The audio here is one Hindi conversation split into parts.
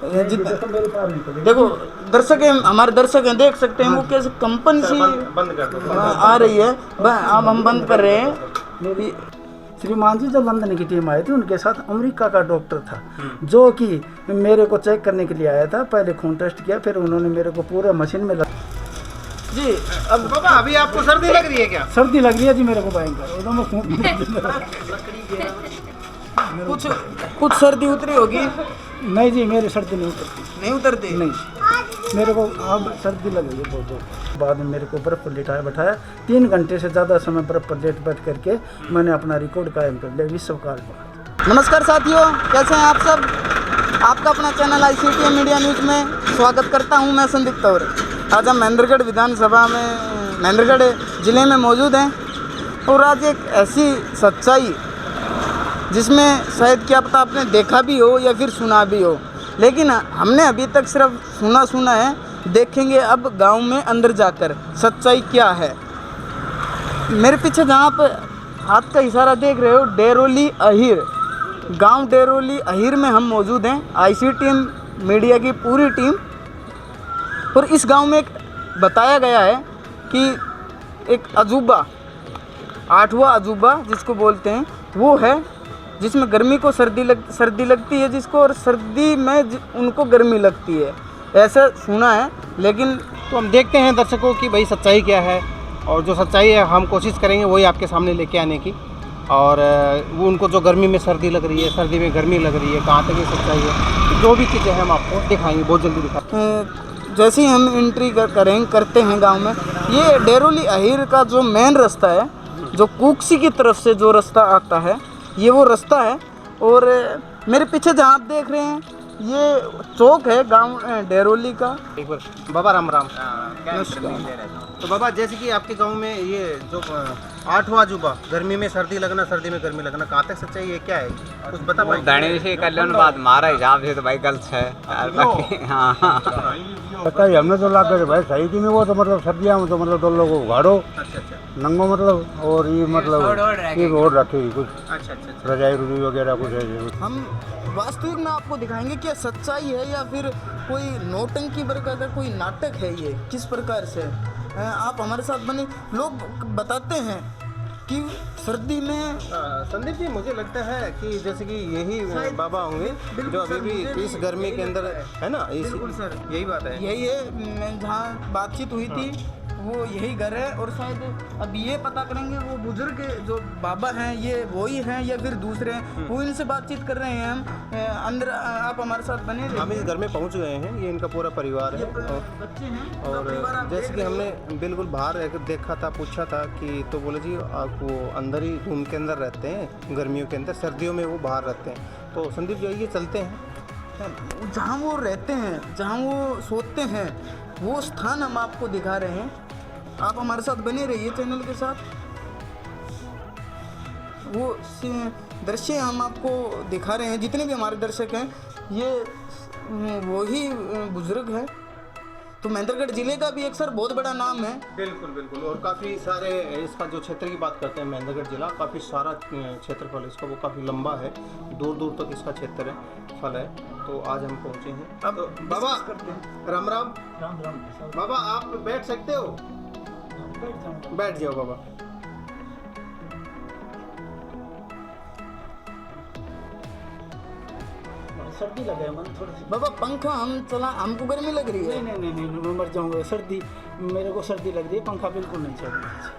देखो दर्शक हैं, हमारे दर्शक हैं, देख सकते हैं वो कैसे कंपन सी आ रही है। अब हम बंद कर रहे हैं। श्रीमान जी जब लंदन की टीम आई थी उनके साथ अमेरिका का डॉक्टर था जो कि मेरे को चेक करने के लिए आया था। पहले खून टेस्ट किया, फिर उन्होंने मेरे को पूरा मशीन में जी। अब बाबा अभी आपको सर्दी लग रही है क्या? सर्दी लग रही है जी मेरे को भयंकर, एकदम कुछ सर्दी उतरी होगी? नहीं जी मेरी सर्दी नहीं उतरती। नहीं उतरती? नहीं मेरे को अब सर्दी लग रही है बहुत जोर। बाद में मेरे को बर्फ़ पर लिटाया बैठाया, 3 घंटे से ज़्यादा समय बर्फ़ पर लेट बैठ करके मैंने अपना रिकॉर्ड कायम कर लिया विश्व काल पर। नमस्कार साथियों, कैसे हैं आप सब? आपका अपना चैनल ICTM मीडिया न्यूज़ में स्वागत करता हूं मैं संदीप तौर। आज हम महेंद्रगढ़ विधानसभा में महेंद्रगढ़ ज़िले में मौजूद हैं और आज एक ऐसी सच्चाई जिसमें शायद क्या पता आपने देखा भी हो या फिर सुना भी हो, लेकिन हमने अभी तक सिर्फ सुना है। देखेंगे अब गांव में अंदर जाकर सच्चाई क्या है। मेरे पीछे जहां आप हाथ का इशारा देख रहे हो, डेरोली अहिर गांव, डेरोली अहिर में हम मौजूद हैं, ICTM मीडिया की पूरी टीम। और इस गांव में एक बताया गया है कि एक अजूबा, 8वां अजूबा जिसको बोलते हैं, वो है जिसमें गर्मी को सर्दी लगती है जिसको, और सर्दी में उनको गर्मी लगती है, ऐसा सुना है। लेकिन तो हम देखते हैं दर्शकों की भाई सच्चाई क्या है, और जो सच्चाई है हम कोशिश करेंगे वही आपके सामने लेके आने की। और वो उनको जो गर्मी में सर्दी लग रही है, सर्दी में गर्मी लग रही है, कहाँ तक ये सच्चाई है, तो जो भी चीज़ें हम आपको दिखाएंगे, बहुत जल्दी दिखाएंगे। जैसे ही हम एंट्री करते हैं गांव में, ये डेरोली अहिर का जो मेन रास्ता है, जो कुक्सी की तरफ से जो रास्ता आता है, ये वो रास्ता है। और मेरे पीछे जहाँ आप देख रहे हैं ये चौक है गांव डेरोली का। एक बार बाबा राम राम। तो बाबा जैसे कि आपके गांव में ये जो 8वां अजूबा, गर्मी में सर्दी लगना, सर्दी में गर्मी लगना, कहाँ तक सच्चाई है, क्या है कुछ बता पाएंगे? धनी से कल्याण बात मारा हिसाब से तो भाई गलत है। हाँ पता ही हमने तो ला कर भाई सही थी नहीं, वो तो मतलब सर्दियाँ में तो मतलब दो लोगों को गाड़ो नंगो मतलब, और ये मतलब ये और रखेगी कुछ रजाई रुजाई वगैरह कुछ है। हम वास्तविक में आपको दिखाएंगे कि सच्चाई है या फिर कोई नौटंकी प्रकार का कोई नाटक है, ये किस प्रकार से आप हमारे साथ बने। लोग बताते हैं कि सर्दी में संदीप जी मुझे लगता है कि जैसे कि यही बाबा होंगे जो अभी भी इस गर्मी के अंदर है ना, बिल्कुल सर, यही बात है। यही है जहाँ बातचीत हुई थी वो यही घर है। और शायद अब ये पता करेंगे वो बुजुर्ग जो बाबा हैं ये वही हैं या फिर दूसरे हैं, वो इनसे बातचीत कर रहे हैं हम। अंदर आप हमारे साथ बने रहिए। हम इस घर में पहुंच गए हैं, ये इनका पूरा परिवार है, बच्चे हैं और जैसे कि हमने बिल्कुल बाहर देखा था, पूछा था कि, तो बोले जी आप वो अंदर ही रूम के अंदर रहते हैं गर्मियों के अंदर, सर्दियों में वो बाहर रहते हैं। तो संदीप जी आइए चलते हैं जहाँ वो रहते हैं, जहाँ वो सोते हैं, वो स्थान हम आपको दिखा रहे हैं। आप हमारे साथ बने रहिए चैनल के साथ। वो दृश्य हम आपको दिखा रहे हैं, जितने भी हमारे दर्शक हैं ये वही बुजुर्ग है। तो महेंद्रगढ़ जिले का भी एक सर बहुत बड़ा नाम है। बिल्कुल बिल्कुल, और काफ़ी सारे इसका जो क्षेत्र की बात करते हैं महेंद्रगढ़ जिला, काफ़ी सारा क्षेत्रफल इसका वो काफ़ी लंबा है, दूर दूर तक इसका क्षेत्र है फल है। तो आज हम पहुँचे हैं। अब तो बाबा राम राम। राम राम बाबा आप बैठ सकते हो, बैठ जाओ बाबा। सर्दी लगे मन थोड़ी सी। बाबा पंखा हम चला, हमको गर्मी लग रही है। नहीं मैं मर जाऊंगा, सर्दी मेरे को सर्दी लग रही है, पंखा बिल्कुल नहीं चल रहा।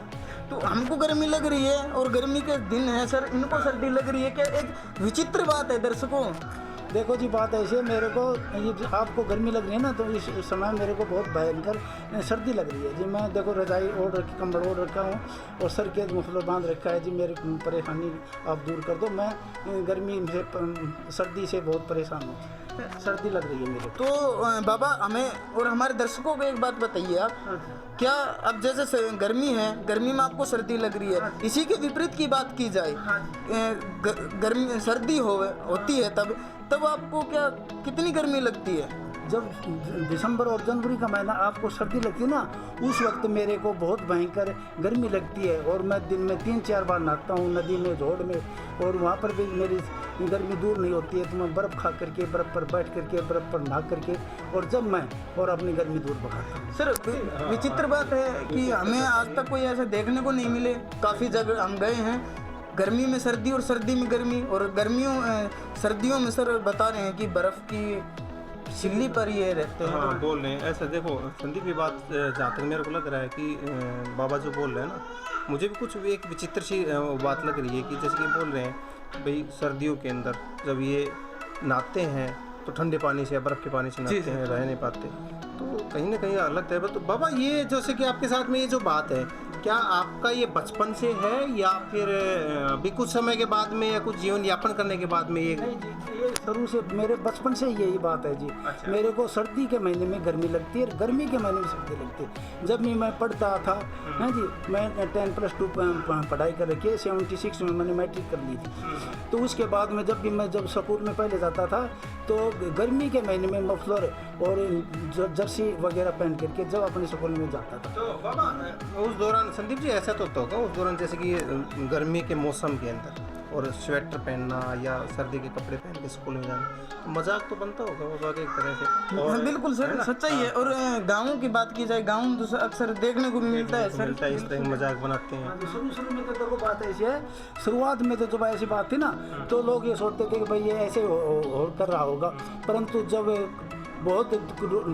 तो हमको गर्मी लग रही है और गर्मी के दिन है सर, इनको सर्दी लग रही है। क्या एक विचित्र बात है दर्शकों। देखो जी बात ऐसी है, मेरे को ये आपको गर्मी लग रही है ना, तो इस समय मेरे को बहुत भयंकर सर्दी लग रही है जी। मैं देखो रजाई ओढ़ रखी, कंबल ओढ़ रखा हूँ और सर के मुफलर बांध रखा है जी। मेरी परेशानी आप दूर कर दो, मैं गर्मी से सर्दी से बहुत परेशान हूँ, सर्दी लग रही है मेरे को। तो बाबा हमें और हमारे दर्शकों को एक बात बताइए आप, क्या अब जैसे गर्मी है, गर्मी में आपको सर्दी लग रही है, इसी के विपरीत की बात की जाए, गर्मी सर्दी होती है तब आपको क्या कितनी गर्मी लगती है? जब दिसंबर और जनवरी का महीना आपको सर्दी लगती है ना, उस वक्त मेरे को बहुत भयंकर गर्मी लगती है। और मैं दिन में 3-4 बार नहाता हूँ नदी में, झोड़ में, और वहाँ पर भी मेरी गर्मी दूर नहीं होती है तो मैं बर्फ़ खा करके, बर्फ़ पर बैठ करके, बर्फ़ पर नहा करके और जब मैं और अपनी गर्मी दूर भगाता हूँ। सर विचित्र बात है कि हमें आज तक कोई ऐसा देखने को नहीं मिले। काफ़ी जगह हम गए हैं, गर्मी में सर्दी और सर्दी में गर्मी, और सर्दियों में सर बता रहे हैं कि बर्फ़ की सिल्ली पर ये रहते हैं। हाँ बोल रहे हैं ऐसा। देखो संदीप, ये बात जहाँ तक मेरे को लग रहा है कि बाबा जो बोल रहे हैं ना, मुझे भी कुछ एक विचित्र सी बात लग रही है कि जैसे कि बोल रहे हैं भाई सर्दियों के अंदर जब ये नहाते हैं तो ठंडे पानी से या बर्फ़ के पानी से नहाते हैं, रह नहीं पाते, तो कहीं ना कहीं अलग है। तो बाबा ये जैसे कि आपके साथ में ये जो बात है, क्या आपका ये बचपन से है या फिर अभी कुछ समय के बाद में या कुछ जीवन यापन करने के बाद में ये? नहीं जी, ये शुरू से मेरे बचपन से यही बात है जी। अच्छा। मेरे को सर्दी के महीने में गर्मी लगती है और गर्मी के महीने में सर्दी लगती है। जब भी मैं पढ़ता था, हाँ जी, मैं 10+2 पढ़ाई कर रखी है, 76 में मैंने मैट्रिक कर ली थी। तो उसके बाद में जब स्कूल में पहले जाता था तो गर्मी के महीने में मफलर और जर्सी वगैरह पहन करके जब अपने स्कूल में जाता था। तो बाबा उस दौरान संदीप जी ऐसा तो होगा उस दौरान, जैसे कि गर्मी के मौसम के अंदर और स्वेटर पहनना या सर्दी के कपड़े पहन के स्कूल में जाना, तो मजाक तो बनता होगा वो एक तरह से। और बिल्कुल सर, सच्चाई है। और गाँव की बात की जाए, गाँव तो अक्सर देखने को भी मिलता है सर, इस तरह मजाक बनाते हैं। शुरू में तो देखो बात ऐसी है, शुरुआत में तो जब ऐसी बात थी ना तो लोग ये सोचते थे कि भाई ये ऐसे हो कर रहा होगा, परंतु जब बहुत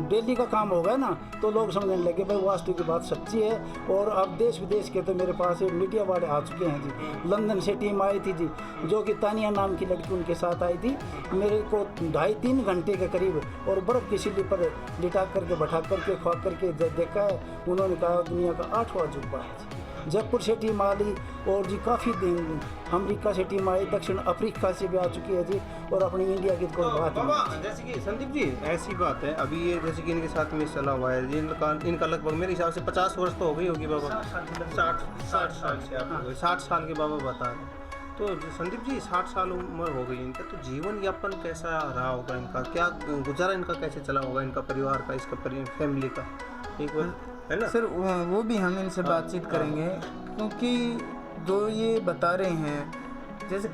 डेली का काम हो गया ना तो लोग समझने लगे भाई वास्तु की बात सच्ची है। और अब देश विदेश के तो मेरे पास मीडिया वाले आ चुके हैं जी। लंदन से टीम आई थी जी, जो कि तानिया नाम की लड़की उनके साथ आई थी। मेरे को 2.5-3 घंटे के करीब और बर्फ़ की सिल्ली पर लिटा करके बैठा करके खा करके देखा है। उन्होंने कहा दुनिया का 8वां अजूबा है जी। जयपुर से टीम आ ली और जी काफ़ी दिन अमेरिका से टीम आई, दक्षिण अफ्रीका से भी आ चुकी है जी, और अपनी इंडिया की कोई बात बाबा नहीं। जैसे कि संदीप जी ऐसी बात है, अभी ये जैसे कि इनके साथ में चला हुआ है, इनका लगभग मेरे हिसाब से 50 वर्ष तो हो गई होगी बाबा। 60 साल से आप हो गए, 60 साल के बाबा बता रहे हैं। तो संदीप जी 60 साल उम्र हो गई इनका, तो जीवन यापन कैसा रहा होगा इनका, क्या गुजारा इनका कैसे चला होगा, इनका परिवार का, इसका फैमिली का, एक बार है ना सर वो भी हम इनसे बातचीत करेंगे, क्योंकि जो ये बता रहे हैं जैसे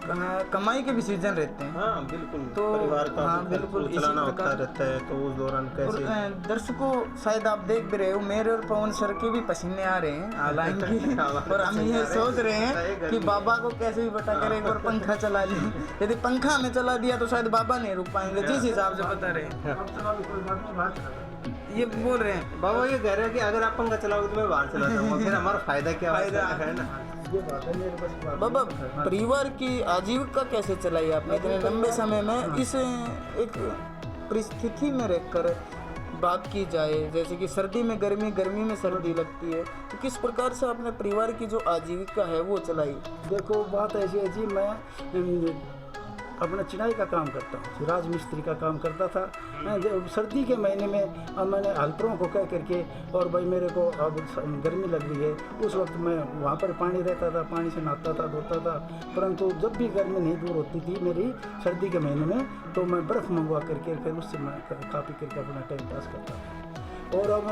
कमाई के भी सीजन रहते हैं। हाँ बिल्कुल, तो परिवार का हाँ, भी बिल्कुल खर्च इसी चलाना होता प्रकार रहता है, तो उस दौरान और कैसे? दर्शकों शायद आप देख भी रहे हो, मेरे और पवन सर के भी पसीने आ रहे हैं, हालांकि और हम ये सोच रहे हैं कि बाबा को कैसे भी बता कर एक बार पंखा चला लें। यदि पंखा में चला दिया तो शायद बाबा नहीं रुक पाएंगे, जिस हिसाब से बता रहे हैं। ये बोल रहे हैं बाबा, ये कह रहे हैं कि अगर आप पंखा चलाओगे तो मैं बाहर चला जाऊंगा, फिर हमारा फायदा क्या फायदा है ना। ये बात है मेरे पास बात बाबा, परिवार की आजीविका कैसे चलाई आपने इतने लंबे समय में? इस एक परिस्थिति में रहकर बात की जाए, जैसे कि सर्दी में गर्मी, गर्मी में सर्दी लगती है, तो किस प्रकार से आपने परिवार की जो आजीविका है वो चलाई? देखो बात ऐसी है जी, मैं अपना चिनाई का काम करता हूँ, राजमिस्त्री का काम करता था। जब सर्दी के महीने में मैंने हेल्परों को कह करके और भाई मेरे को अब गर्मी लग रही है, उस वक्त मैं वहाँ पर पानी रहता था, पानी से नहाता था, धोता था। परंतु जब भी गर्मी नहीं दूर होती थी मेरी सर्दी के महीने में, तो मैं बर्फ़ मंगवा करके फिर उससे मैं खा पी करके अपना टाइम पास करता था। और अब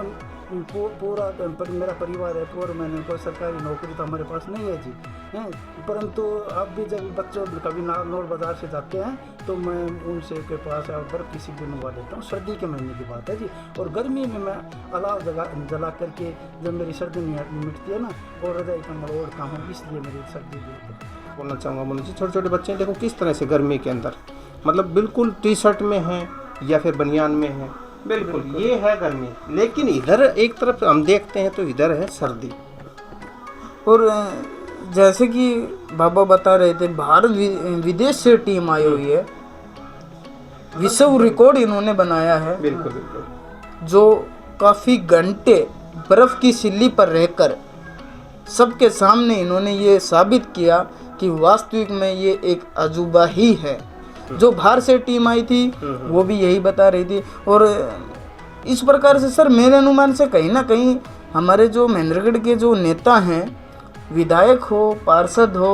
पूरा मेरा परिवार है, पूरा मैंने कोई सरकारी नौकरी तो हमारे पास नहीं है जी, हैं। परंतु अब भी जब बच्चों कभी नौर बाज़ार से जाते हैं तो मैं उनसे के पास बर्फ़ की सिल्ली मंगवा लेता हूँ। सर्दी के महीने की बात है जी। और गर्मी में मैं अलाव जला करके जब मेरी सर्दी मिटती है ना, और रजाई कम्बल ओढ़ता हूँ, इसलिए मेरी सर्दी दूर। बोलना चाहूँगा मुझे जी, छोटे छोटे बच्चे देखो किस तरह से गर्मी के अंदर मतलब बिल्कुल टी-शर्ट में हैं या फिर बनियान में हैं, बिल्कुल ये है गर्मी। लेकिन इधर एक तरफ हम देखते हैं तो इधर है सर्दी। और जैसे कि बाबा बता रहे थे, भारत विदेश से टीम आई हुई है, विश्व रिकॉर्ड इन्होंने बनाया है। बिल्कुल बिल्कुल, जो काफ़ी घंटे बर्फ़ की सिल्ली पर रहकर सबके सामने इन्होंने ये साबित किया कि वास्तविक में ये एक अजूबा ही है। जो बाहर से टीम आई थी वो भी यही बता रही थी। और इस प्रकार से सर मेरे अनुमान से कहीं ना कहीं हमारे जो महेंद्रगढ़ के जो नेता हैं विधायक हो, पार्षद हो,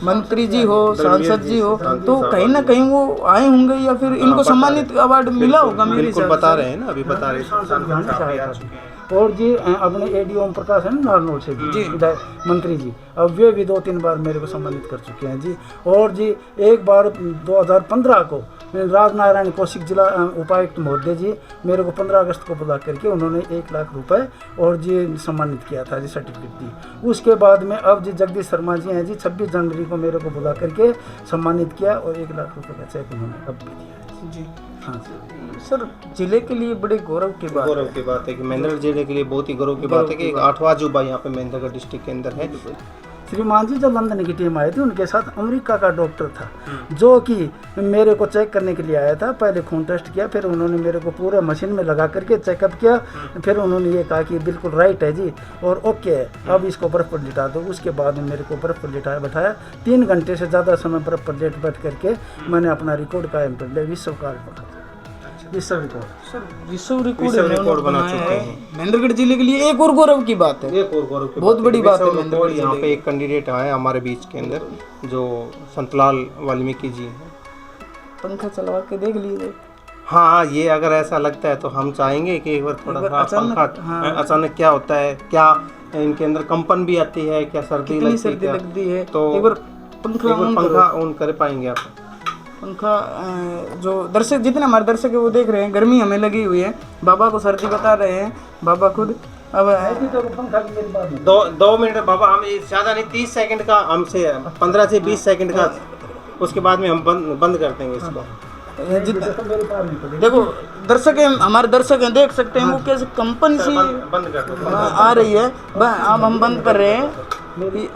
मंत्री जी हो, सांसद जी हो, तो कहीं ना कहीं वो आए होंगे या फिर इनको सम्मानित अवार्ड मिला होगा मेरे बिल्कुल हिसाब बता से। रहे हैं ना, अभी बता रहे हैं। और जी अपने एडी ओम प्रकाश है ना नारनौल से जी विधायक मंत्री जी, अब वे भी 2-3 बार मेरे को सम्मानित कर चुके हैं जी। और जी एक बार 2015 को राजनारायण कौशिक जिला उपायुक्त महोदय जी मेरे को 15 अगस्त को बुला करके उन्होंने 1 लाख रुपए और जी सम्मानित किया था जी, सर्टिफिकेट दी। उसके बाद में अब जी जगदीश शर्मा जी हैं जी, 26 जनवरी को मेरे को बुला करके सम्मानित किया और 1 लाख रुपए का चेक उन्होंने अब भी दिया जी हाँ जी। सर, जिले के लिए बड़े गौरव की बात गौरव की बात है कि महेंद्रगढ़ जिले के लिए बहुत ही गौरव की बात है कि एक 8वां अजूबा यहाँ पे महेंद्रगढ़ डिस्ट्रिक्ट के अंदर है। श्रीमान जी जब लंदन की टीम आई थी उनके साथ अमेरिका का डॉक्टर था जो कि मेरे को चेक करने के लिए आया था। पहले खून टेस्ट किया, फिर उन्होंने मेरे को पूरे मशीन में लगा करके चेकअप किया, फिर उन्होंने ये कहा कि बिल्कुल राइट है जी और ओके है, अब इसको बर्फ़ पर लिटा दो। उसके बाद में मेरे को बर्फ़ पर लिटाया बैठाया, 3 घंटे से ज़्यादा समय बर्फ़ पर बैठ करके मैंने अपना रिकॉर्ड कायम कर लिया, विश्व का विश्व रिकॉर्ड। सर, विश्व रिकॉर्ड बना चुके हैं। महेंद्रगढ़ जिले के लिए एक और गौरव की बात है, एक और गौरव की बहुत बड़ी बात है विश्व महेंद्रगढ़ रिकॉर्ड। यहाँ जिले पे एक कैंडिडेट आए हमारे बीच के अंदर जो संतलाल वाल्मीकि जी हैं। पंखा चलवा के देख लीजिए। हाँ, ये अगर ऐसा लगता है तो हम चाहेंगे कि एक बार थोड़ा सा अचानक, पंखा हाँ। अचानक क्या होता है, क्या इनके अंदर कंपन भी आती है, क्या सर्दी कितनी लगती है, सर्दी क्या? लगती है, तो एक बार एक पंखा बार ऑन करो। पंखा ऑन कर पाएंगे आप? पंखा जो दर्शक, जितने हमारे दर्शक है वो देख रहे हैं, गर्मी हमें लगी हुई है, बाबा को सर्दी बता रहे हैं बाबा खुद। अब दो मिनट बाबा, हम ज़्यादा नहीं, 30 सेकंड का, हमसे 15 से 20 सेकंड का, उसके बाद में हम बंद कर देंगे इसको। देखो दर्शक है, हमारे दर्शक हैं, देख सकते हैं वो कैसे कंपन सी बंद कर दो। आ रही है। अब हम बंद कर रहे हैं।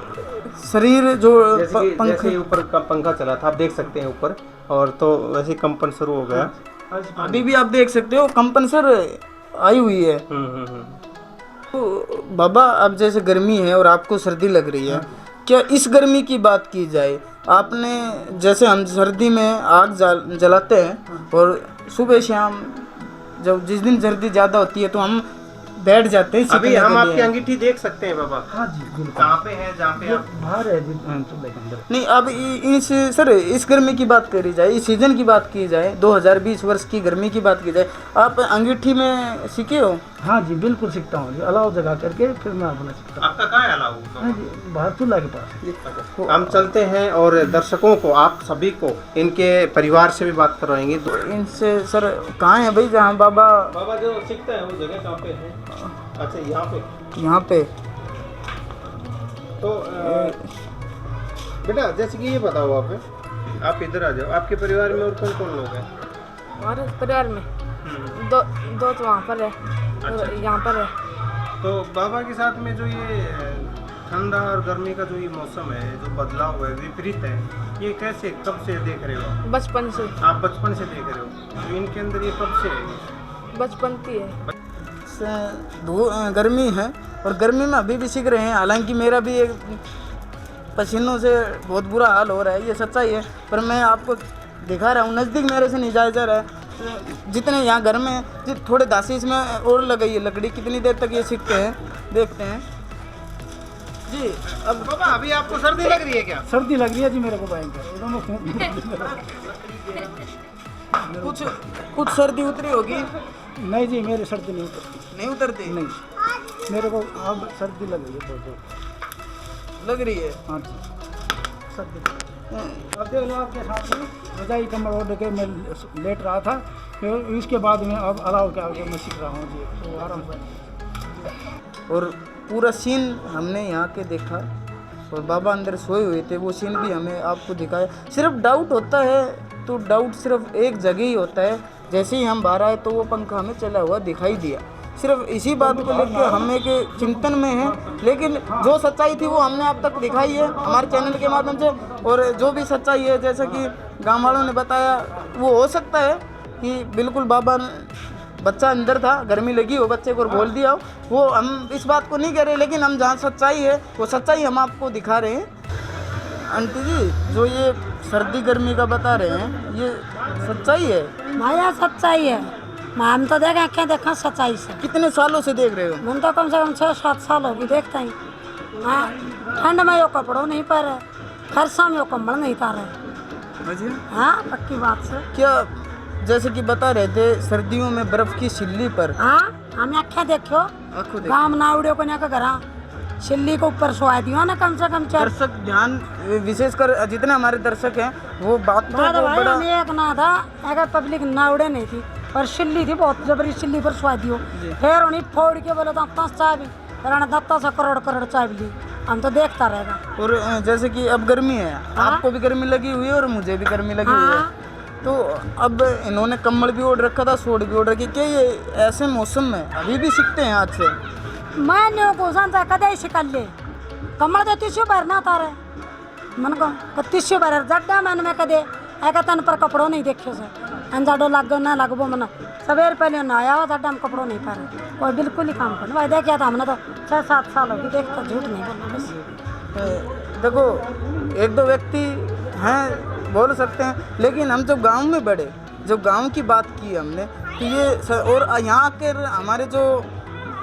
शरीर जो जैसे ऊपर का पंखा चला था, आप देख सकते हैं ऊपर, और तो वैसे कंपन शुरू हो गया। अभी भी आप देख सकते हो कंपन सर आई हुई है। तो बाबा, अब जैसे गर्मी है और आपको सर्दी लग रही है, क्या इस गर्मी की बात की जाए, आपने जैसे हम सर्दी में आग जलाते हैं और सुबह शाम जब जिस दिन सर्दी ज़्यादा होती है तो हम बैठ जाते हैं। अभी हम आपकी अंगीठी देख सकते हैं बाबा। हाँ जी बिल्कुल। कहाँ पे है, जहाँ पे आप बाहर है जी चूल्हे के अंदर। नहीं, अब इस सर इस गर्मी की बात करी जाए, इस सीजन की बात की जाए, 2020 वर्ष की गर्मी की बात की जाए, आप अंगीठी में सीखे हो? हाँ जी बिल्कुल सीखता हूँ जी, अलाव जगा करके फिर मैं अपना सीखता हूँ। आपका कहाँ है अलाव? हाँ जी बाहर चूल्हा के पास। हम चलते हैं और दर्शकों को, आप सभी को, इनके परिवार से भी बात करवाएंगे। इनसे सर कहाँ है भाई जहाँ बाबा जो सीखता है वो जगह कहाँ पे है? अच्छा, यहाँ पे। तो बेटा, जैसे कि ये बताओ, आप इधर आ जाओ, आपके परिवार में और कौन कौन लोग हैं? हमारे परिवार में दो तो वहाँ पर है और यहाँ पर है। तो बाबा के साथ में जो ये ठंडा और गर्मी का जो ये मौसम है, जो बदलाव है, विपरीत है, ये कैसे, कब से देख रहे हो? बचपन से। आप बचपन से देख रहे हो, तो इनके अंदर ये कब से है? बचपन की है। गर्मी है और गर्मी में अभी भी सीख रहे हैं। हालांकि मेरा भी एक पसीनों से बहुत बुरा हाल हो रहा है, ये सच्चाई है, पर मैं आपको दिखा रहा हूँ, नज़दीक मेरे से नहीं जाया जा रहा है। जितने यहाँ घर में थोड़े दासी इसमें और लगाइए लकड़ी, कितनी देर तक ये सीखते हैं, देखते हैं जी। अब बाबा, अभी आपको सर्दी लग रही है क्या? सर्दी लग रही है जी मेरे को भयंकर। कुछ सर्दी उतरी होगी? नहीं जी मेरी सर्दी नहीं उतरती। नहीं उतरती? नहीं, मेरे को अब सर्दी लग रही है, बहुत लग रही है। हाँ जी सर्दी। अब देख लो आपके सामने रजाई कम्बल ओढ़ के मैं लेट रहा था, फिर इसके बाद में अब अलाव के आगे मैं सीख रहा हूँ जी, तो आराम से। और पूरा सीन हमने यहाँ के देखा और बाबा अंदर सोए हुए थे, वो सीन भी हमें आपको दिखाया। सिर्फ डाउट होता है तो डाउट सिर्फ एक जगह ही होता है, जैसे ही हम बाहर आए तो वो पंखा हमें चला हुआ दिखाई दिया। सिर्फ इसी बात को लेकर हम एक चिंतन में हैं, लेकिन जो सच्चाई थी वो हमने अब तक दिखाई है हमारे चैनल के माध्यम से। और जो भी सच्चाई है, जैसा कि गाँव वालों ने बताया, वो हो सकता है कि बिल्कुल बाबा बच्चा अंदर था, गर्मी लगी हो, बच्चे को बोल दिया हो, वो हम इस बात को नहीं कह रहे, लेकिन हम जहाँ सच्चाई है वो सच्चाई हम आपको दिखा रहे हैं। आंटी जी, जो ये सर्दी गर्मी का बता रहे हैं, ये सच्चाई है? भैया सच्चाई है, हम तो देखें क्या देखा सच्चाई से। कितने सालों से देख रहे हो? हम तो कम से कम 6-7 साल होगी देखते हैं। हाँ ठंड में यो कपड़ों नहीं पहरे, फरसा में यो कंबल नहीं तारे। अच्छा, हाँ पक्की बात से। क्या जैसे कि बता रहे थे सर्दियों में बर्फ की सिल्ली पर हाँ हमें आख्या देखो आंखों देख गाँव ना उड़े को का घरा छिल्ली को ऊपर सोआ दियो ना कम से कम 4। दर्शक ध्यान विशेषकर जितने हमारे दर्शक हैं वो बातों बाद को भाई बड़ा हमें एक ना था अगर पब्लिक ना उड़े नहीं थी पर छिल्ली थी बहुत जबरी, छिल्ली पर सोआ दियो फिर उन्हें फोड़ के बोले तो 5 चाय भी फिर उन्हें 10 करोड़ करोड़ चाय भी ली। हम तो देखता रहेगा। और जैसे कि अब गर्मी है, आपको भी गर्मी लगी हुई है और मुझे भी गर्मी लगी हुई है, तो अब इन्होंने कम्बल भी ओढ़ रखा था, सोड भी ओढ़ रखी। क्या ये ऐसे मौसम में अभी भी सीखते हैं हाथ से? मैं न्यू को संता कदे शिकल ले कमल तो टिश्यू भरना तारे मन को टिश्यू भर जड्डा मन में कदे एक तन पर कपड़ों नहीं देखे से अंजाडो लागो ना लगबो मन सवेर पहले नहाया हुआ जड्डा हम कपड़ों नहीं पहने कोई बिल्कुल ही काम करना भाई देखिए था हमने तो 6-7 साल हो गए देखता झूठ नहीं बोलना बस। देखो एक दो व्यक्ति हैं बोल सकते हैं, लेकिन हम जो गांव में बड़े, जो गांव की बात की हमने, तो ये और यहाँ के हमारे जो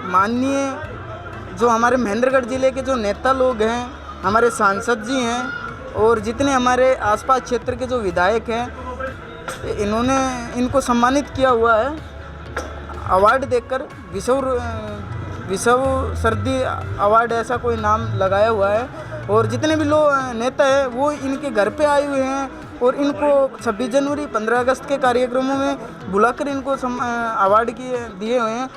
माननीय जो हमारे महेंद्रगढ़ ज़िले के जो नेता लोग हैं, हमारे सांसद जी हैं और जितने हमारे आसपास क्षेत्र के जो विधायक हैं, इन्होंने इनको सम्मानित किया हुआ है अवार्ड देकर। विश्व सर्दी अवार्ड ऐसा कोई नाम लगाया हुआ है और जितने भी लोग नेता हैं वो इनके घर पे आए हुए हैं और इनको 26 जनवरी 15 अगस्त के कार्यक्रमों में बुलाकर इनको अवार्ड दिए हुए हैं।